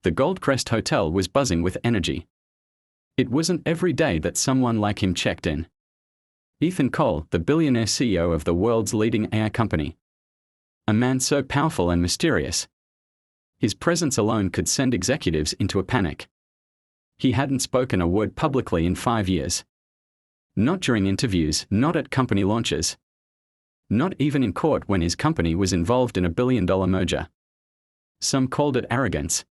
The Goldcrest Hotel was buzzing with energy. It wasn't every day that someone like him checked in. Ethan Cole, the billionaire CEO of the world's leading AI company. A man so powerful and mysterious. His presence alone could send executives into a panic. He hadn't spoken a word publicly in 5 years. Not during interviews, not at company launches. Not even in court when his company was involved in a billion-dollar merger. Some called it arrogance.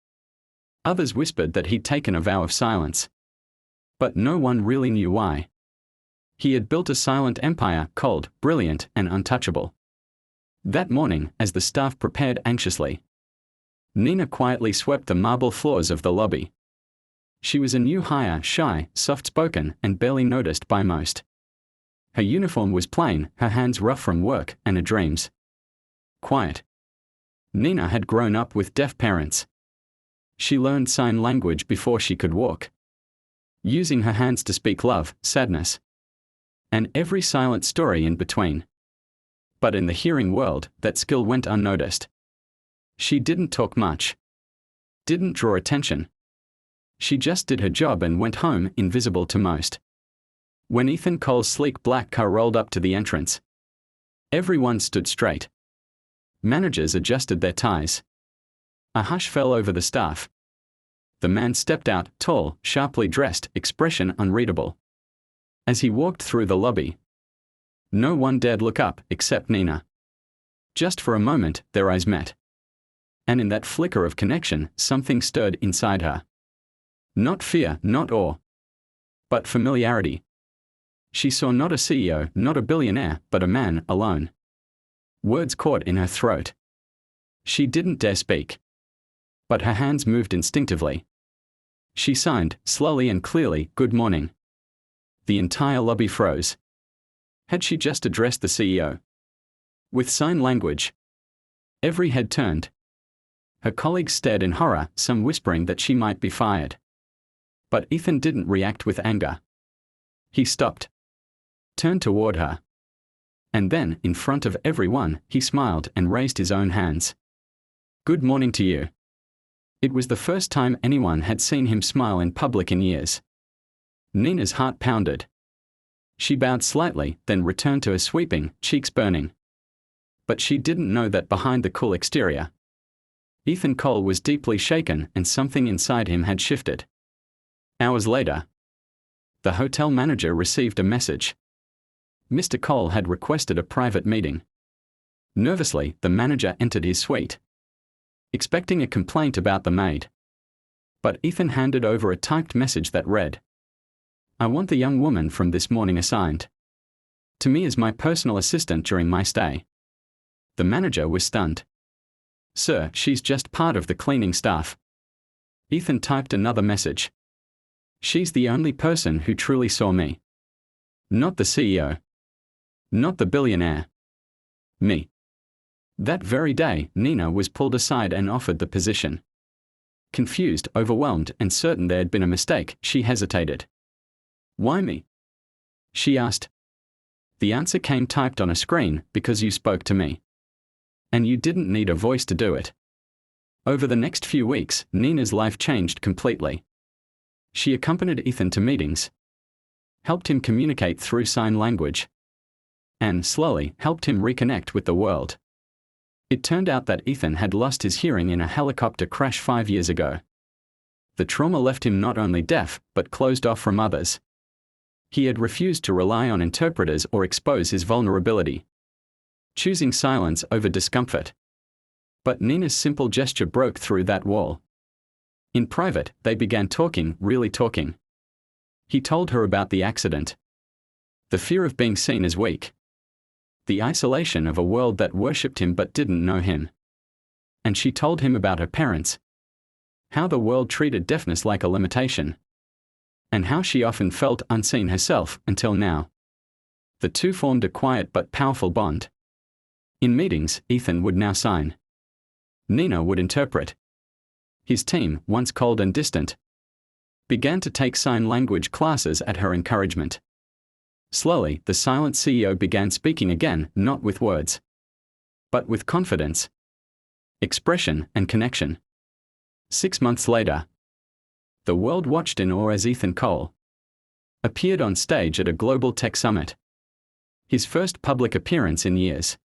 Others whispered that he'd taken a vow of silence. But no one really knew why. He had built a silent empire, cold, brilliant, and untouchable. That morning, as the staff prepared anxiously, Nina quietly swept the marble floors of the lobby. She was a new hire, shy, soft-spoken, and barely noticed by most. Her uniform was plain, her hands rough from work and her dreams. Quiet. Nina had grown up with deaf parents. She learned sign language before she could walk, using her hands to speak love, sadness, and every silent story in between. But in the hearing world, that skill went unnoticed. She didn't talk much. Didn't draw attention. She just did her job and went home, invisible to most. When Ethan Cole's sleek black car rolled up to the entrance, everyone stood straight. Managers adjusted their ties. A hush fell over the staff. The man stepped out, tall, sharply dressed, expression unreadable. As he walked through the lobby, no one dared look up except Nina. Just for a moment, their eyes met. And in that flicker of connection, something stirred inside her. Not fear, not awe, but familiarity. She saw not a CEO, not a billionaire, but a man, alone. Words caught in her throat. She didn't dare speak. But her hands moved instinctively. She signed, slowly and clearly, "Good morning." The entire lobby froze. Had she just addressed the CEO? With sign language. Every head turned. Her colleagues stared in horror, some whispering that she might be fired. But Ethan didn't react with anger. He stopped. Turned toward her. And then, in front of everyone, he smiled and raised his own hands. "Good morning to you." It was the first time anyone had seen him smile in public in years. Nina's heart pounded. She bowed slightly, then returned to her sweeping, cheeks burning. But she didn't know that behind the cool exterior, Ethan Cole was deeply shaken and something inside him had shifted. Hours later, the hotel manager received a message. Mr. Cole had requested a private meeting. Nervously, the manager entered his suite, expecting a complaint about the maid. But Ethan handed over a typed message that read, "I want the young woman from this morning assigned to me as my personal assistant during my stay." The manager was stunned. "Sir, she's just part of the cleaning staff." Ethan typed another message. "She's the only person who truly saw me. Not the CEO. Not the billionaire. Me." That very day, Nina was pulled aside and offered the position. Confused, overwhelmed, and certain there had been a mistake, she hesitated. "Why me?" she asked. The answer came typed on a screen, "Because you spoke to me. And you didn't need a voice to do it." Over the next few weeks, Nina's life changed completely. She accompanied Ethan to meetings, helped him communicate through sign language, and slowly helped him reconnect with the world. It turned out that Ethan had lost his hearing in a helicopter crash 5 years ago. The trauma left him not only deaf, but closed off from others. He had refused to rely on interpreters or expose his vulnerability, choosing silence over discomfort. But Nina's simple gesture broke through that wall. In private, they began talking, really talking. He told her about the accident, the fear of being seen as weak, the isolation of a world that worshipped him but didn't know him. And she told him about her parents, how the world treated deafness like a limitation, and how she often felt unseen herself until now. The two formed a quiet but powerful bond. In meetings, Ethan would now sign. Nina would interpret. His team, once cold and distant, began to take sign language classes at her encouragement. Slowly, the silent CEO began speaking again, not with words, but with confidence, expression, and connection. 6 months later, the world watched in awe as Ethan Cole appeared on stage at a global tech summit. His first public appearance in years.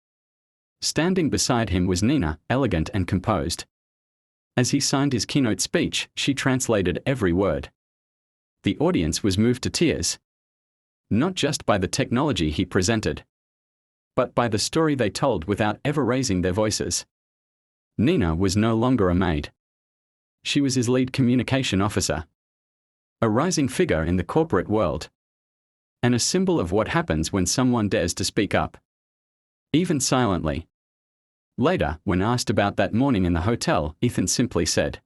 Standing beside him was Nina, elegant and composed. As he signed his keynote speech, she translated every word. The audience was moved to tears. Not just by the technology he presented, but by the story they told without ever raising their voices. Nina was no longer a maid. She was his lead communication officer. A rising figure in the corporate world. And a symbol of what happens when someone dares to speak up. Even silently. Later, when asked about that morning in the hotel, Ethan simply said,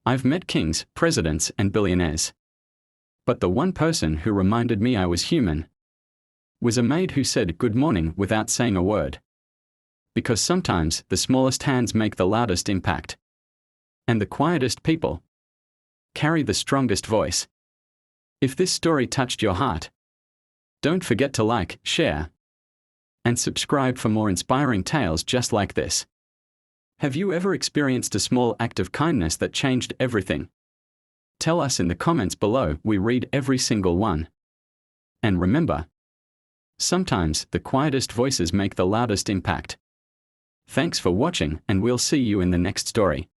"I've met kings, presidents, and billionaires. But the one person who reminded me I was human was a maid who said good morning without saying a word. Because sometimes the smallest hands make the loudest impact. And the quietest people carry the strongest voice." If this story touched your heart, don't forget to like, share, and subscribe for more inspiring tales just like this. Have you ever experienced a small act of kindness that changed everything? Tell us in the comments below, we read every single one. And remember, sometimes the quietest voices make the loudest impact. Thanks for watching, and we'll see you in the next story.